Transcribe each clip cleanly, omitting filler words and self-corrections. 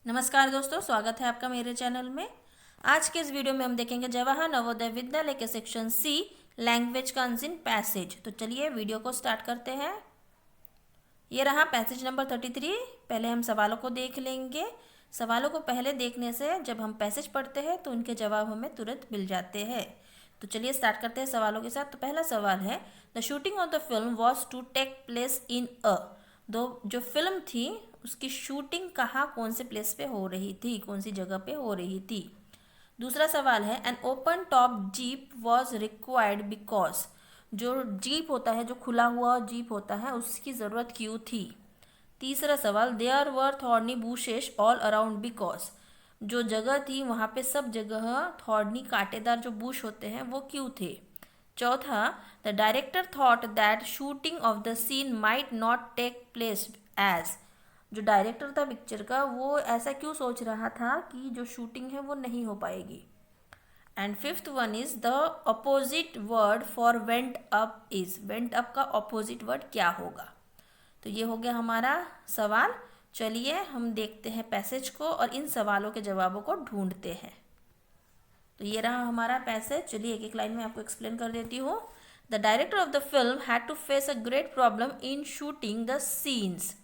नमस्कार दोस्तों, स्वागत है आपका मेरे चैनल में। आज के इस वीडियो में हम देखेंगे जवाहर नवोदय विद्यालय के सेक्शन सी लैंग्वेज का अनसीन पैसेज। तो चलिए वीडियो को स्टार्ट करते हैं। ये रहा पैसेज नंबर 33। पहले हम सवालों को देख लेंगे। सवालों को पहले देखने से जब हम पैसेज पढ़ते हैं तो उनके जवाब हमें तुरंत मिल जाते हैं। तो चलिए स्टार्ट करते हैं सवालों के साथ। तो पहला सवाल है, the shooting of the film was to take place in a. दो जो फिल्म थी उसकी शूटिंग कहाँ, कौन से प्लेस पे हो रही थी, कौन सी जगह पे हो रही थी। दूसरा सवाल है, N open top jeep was required because. जो जीप होता है, जो खुला हुआ जीप होता है, उसकी ज़रूरत क्यों थी। तीसरा सवाल, there were thorny bushes all around because. जो जगह थी वहाँ पे सब जगह थॉर्नी कांटेदार जो बुश होते हैं वो क्यों थे। चौथा, the director thought that shooting of the scene might not take place as. जो डायरेक्टर था पिक्चर का वो ऐसा क्यों सोच रहा था कि जो शूटिंग है वो नहीं हो पाएगी। And fifth one is the opposite word for went up is. Went up का अपोजिट वर्ड क्या होगा। तो ये हो गया हमारा सवाल। चलिए हम देखते हैं पैसेज को और इन सवालों के जवाबों को ढूंढते हैं। तो ये रहा हमारा पैसेज। चलिए एक एक लाइन में आपको एक्सप्लेन कर देती हूँ। The director of the film had to face a great problem in shooting the scenes.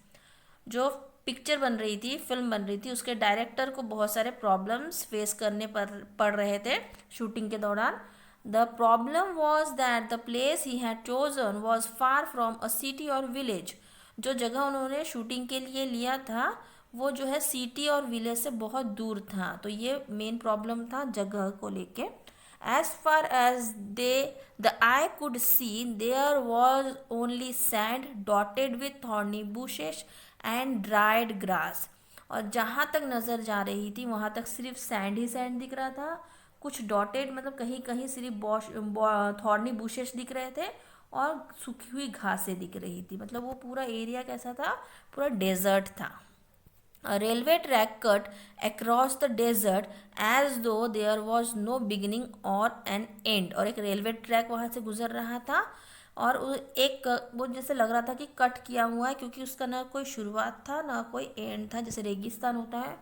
जो पिक्चर बन रही थी, फिल्म बन रही थी, उसके डायरेक्टर को बहुत सारे प्रॉब्लम्स फेस करने पड़ रहे थे शूटिंग के दौरान। The problem was that the place he had chosen was far from a city और विलेज। जो जगह उन्होंने शूटिंग के लिए लिया था वो जो है सिटी और विलेज से बहुत दूर था। तो ये मेन प्रॉब्लम था जगह को लेके। As far as the eye could see, there was only sand dotted with thorny bushes and dried grass. और जहाँ तक नज़र जा रही थी वहाँ तक सिर्फ सैंड ही सैंड दिख रहा था। कुछ डॉटेड मतलब कहीं कहीं सिर्फ थॉर्नी बुशेस दिख रहे थे और सूखी हुई घासें दिख रही थी। मतलब वो पूरा एरिया कैसा था, पूरा डेजर्ट था। A railway track cut across the desert as though there was no beginning or an end. और एक रेलवे ट्रैक वहाँ से गुजर रहा था और एक वो जैसे लग रहा था कि कट किया हुआ है, क्योंकि उसका ना कोई शुरुआत था ना कोई एंड था। जैसे रेगिस्तान होता है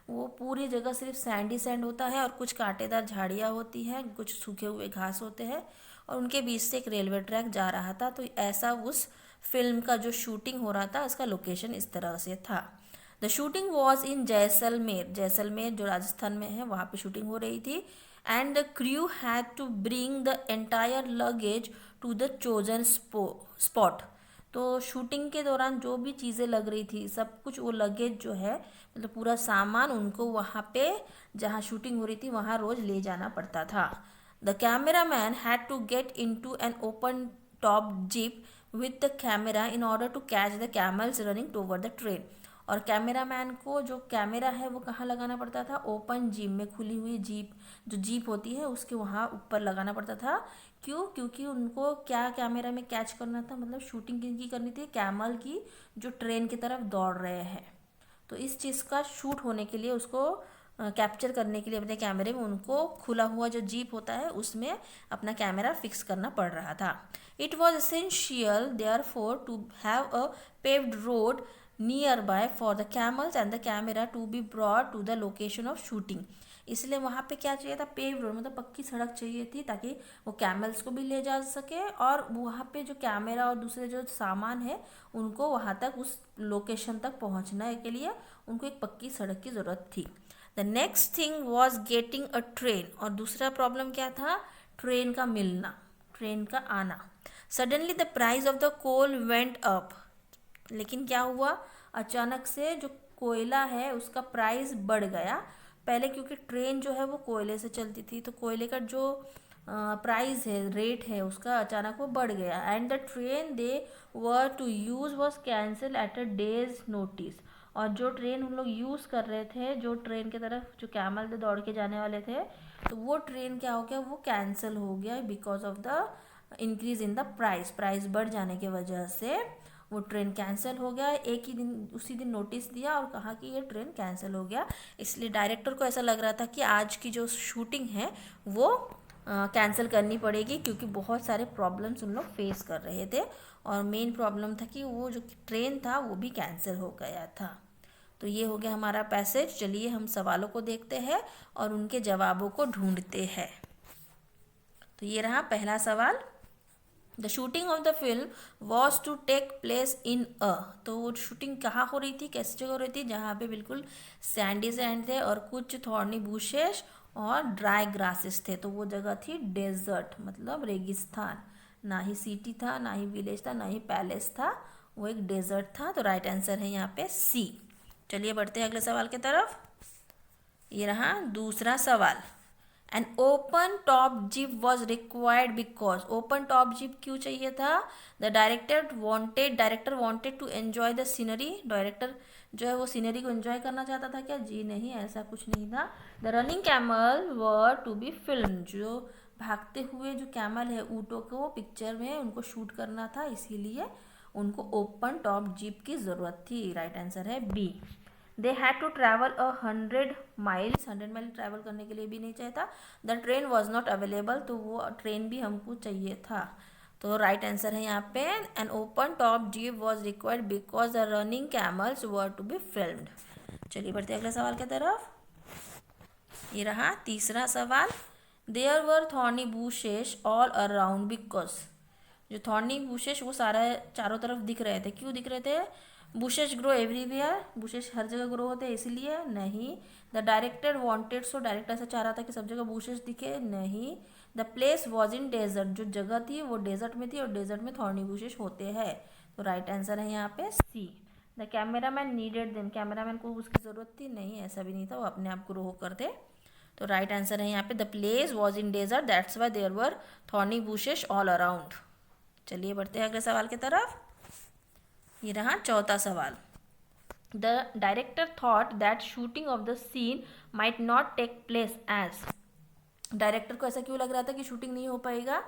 वो पूरी जगह सिर्फ सैंड ही सैंड होता है और कुछ कांटेदार झाड़ियाँ होती हैं, कुछ सूखे हुए घास होते हैं और उनके बीच से एक रेलवे ट्रैक जा रहा था। तो ऐसा उस फिल्म का जो शूटिंग हो रहा था इसका लोकेशन इस तरह से था। The shooting was in Jaisalmer. Jaisalmer जो राजस्थान में है वहाँ पे शूटिंग हो रही थी। And the crew had to bring the entire luggage to the chosen spot. तो शूटिंग के दौरान जो भी चीज़ें लग रही थी सब कुछ वो लगेज जो है, मतलब पूरा सामान उनको वहाँ पे जहाँ शूटिंग हो रही थी वहाँ रोज ले जाना पड़ता था। The camera man had to get in to an open top jeep with the camera in order to catch the camels running toward the train. और कैमरा मैन को जो कैमरा है वो कहाँ लगाना पड़ता था, ओपन जीप में, खुली हुई जीप जो जीप होती है उसके वहाँ ऊपर लगाना पड़ता था। क्यों? क्योंकि उनको क्या कैमरा में कैच करना था, मतलब शूटिंग किनकी करनी थी, कैमल की जो ट्रेन की तरफ दौड़ रहे हैं। तो इस चीज़ का शूट होने के लिए उसको कैप्चर करने के लिए अपने कैमरे में उनको खुला हुआ जो जीप होता है उसमें अपना कैमरा फिक्स करना पड़ रहा था। It was essential therefore to have a paved road near by for the camels and the camera to be brought to the location of shooting. इसलिए वहाँ पे क्या चाहिए था, पेव रोड, मतलब पक्की सड़क चाहिए थी ताकि वो कैमल्स को भी ले जा सके और वहाँ पे जो कैमरा और दूसरे जो सामान है उनको वहाँ तक उस लोकेशन तक पहुँचने के लिए उनको एक पक्की सड़क की ज़रूरत थी। The next thing was getting a train. और दूसरा प्रॉब्लम क्या था, ट्रेन का मिलना, ट्रेन का आना। Suddenly the price of the coal went up. लेकिन क्या हुआ, अचानक से जो कोयला है उसका प्राइस बढ़ गया। पहले क्योंकि ट्रेन जो है वो कोयले से चलती थी तो कोयले का जो प्राइस है, रेट है उसका अचानक वो बढ़ गया। And the train they were to use was cancel at a day's notice. और जो ट्रेन उन लोग यूज़ कर रहे थे, जो ट्रेन की तरफ जो कैमल से दौड़ के जाने वाले थे, तो वो ट्रेन क्या हो गया, वो कैंसिल हो गया because of the increase in the price. Price बढ़ जाने की वजह से वो ट्रेन कैंसिल हो गया। एक ही दिन, उसी दिन नोटिस दिया और कहा कि ये ट्रेन कैंसिल हो गया। इसलिए डायरेक्टर को ऐसा लग रहा था कि आज की जो शूटिंग है वो कैंसिल करनी पड़ेगी, क्योंकि बहुत सारे प्रॉब्लम्स उन लोग फेस कर रहे थे और मेन प्रॉब्लम था कि वो जो ट्रेन था वो भी कैंसिल हो गया था। तो ये हो गया हमारा पैसेज। चलिए हम सवालों को देखते हैं और उनके जवाबों को ढूंढते हैं। तो ये रहा पहला सवाल। The shooting of the film was to take place in a, तो वो शूटिंग कहाँ हो रही थी, कैसी जगह हो रही थी, जहाँ पे बिल्कुल सैंडी सैंड थे और कुछ थॉर्नी बुशेस और ड्राई ग्रासेस थे। तो वो जगह थी डेजर्ट, मतलब रेगिस्तान। ना ही सिटी था, ना ही विलेज था, ना ही पैलेस था, वो एक डेजर्ट था। तो राइट आंसर है यहाँ पे सी। चलिए बढ़ते हैं अगले सवाल की तरफ। ये रहा दूसरा सवाल। An open top jeep was required because, open top jeep क्यों चाहिए था? The director wanted to enjoy the scenery, director जो है वो सीनरी को एंजॉय करना चाहता था क्या? जी नहीं, ऐसा कुछ नहीं था। The running camel were to be film, जो भागते हुए जो कैमल है, ऊँटों को पिक्चर में उनको शूट करना था, इसीलिए उनको ओपन टॉप जीप की ज़रूरत थी। राइट आंसर है B. They had to travel 100 miles, 100 mile travel करने के लिए भी नहीं चाहिए था। The train was not available, तो वो ट्रेन भी हमको चाहिए था। तो राइट आंसर है यहाँ पे an open top jeep was required because the running camels were to be filmed. चलिए बढ़ते अगले सवाल की तरफ। ये रहा तीसरा सवाल। There were thorny bushes all around because, जो थॉर्नी बुशेस वो चारों तरफ दिख रहे थे, क्यों दिख रहे थे? बुशेस ग्रो एवरीवेयर, बुशेस हर जगह ग्रो होते हैं इसलिए नहीं। The director wanted, so director ऐसा चाह रहा था कि सब जगह बुशेस दिखे, नहीं। The place was in desert, जो जगह थी वो डेजर्ट में थी और डेजर्ट में थॉर्नी बुशेस होते हैं। तो राइट आंसर है यहाँ पे C. The camera man needed them, camera man को उसकी ज़रूरत थी, नहीं ऐसा भी नहीं था, वो अपने आप ग्रो करते। तो राइट आंसर है यहाँ पे the place was in desert that's why there were thorny bushes all around. चलिए बढ़ते हैं अगले सवाल की तरफ। ये रहा चौथा सवाल। The director thought that shooting of the scene might not take place as, director को ऐसा क्यों लग रहा था कि शूटिंग नहीं हो पाएगा?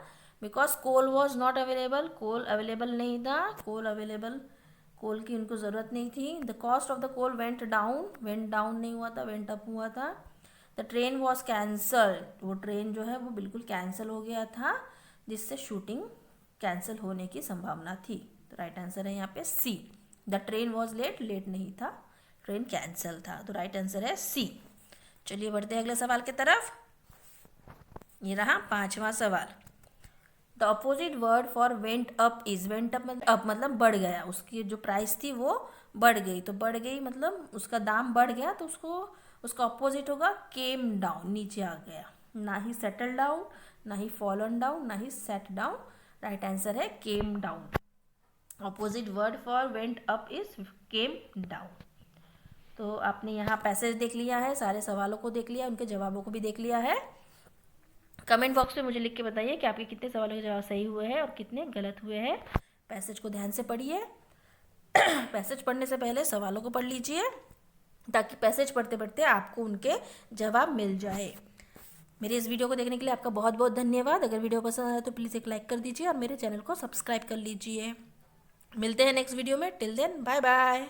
Because coal was not available, coal available नहीं था, कोल की उनको ज़रूरत नहीं थी। The cost of the coal went down नहीं हुआ था, वेंट अप हुआ था। द ट्रेन वॉज कैंसल्ड, वो ट्रेन जो है वो बिल्कुल कैंसिल हो गया था, जिससे शूटिंग कैंसिल होने की संभावना थी। तो राइट आंसर है यहाँ पे C. The train was late नहीं था, ट्रेन कैंसिल था। तो राइट आंसर है सी। चलिए बढ़ते हैं अगले सवाल की तरफ। ये रहा पांचवा सवाल। The opposite word for went up is, went up मतलब बढ़ गया, उसकी जो प्राइस थी वो बढ़ गई। तो बढ़ गई मतलब उसका दाम बढ़ गया, तो उसका अपोजिट होगा केम डाउन, नीचे आ गया। ना ही सेटल डाउन, ना ही फॉलन डाउन, ना ही सेट डाउन। राइट आंसर है came down. Opposite word for went up is came down. तो आपने यहाँ पैसेज देख लिया है, सारे सवालों को देख लिया, उनके जवाबों को भी देख लिया है। कमेंट बॉक्स में मुझे लिख के बताइए कि आपके कितने सवालों के जवाब सही हुए हैं और कितने गलत हुए हैं। पैसेज को ध्यान से पढ़िए। पैसेज पढ़ने से पहले सवालों को पढ़ लीजिए, ताकि पैसेज पढ़ते पढ़ते आपको उनके जवाब मिल जाए। मेरे इस वीडियो को देखने के लिए आपका बहुत बहुत धन्यवाद। अगर वीडियो पसंद आए तो प्लीज़ एक लाइक कर दीजिए और मेरे चैनल को सब्सक्राइब कर लीजिए। मिलते हैं नेक्स्ट वीडियो में। Till then bye bye.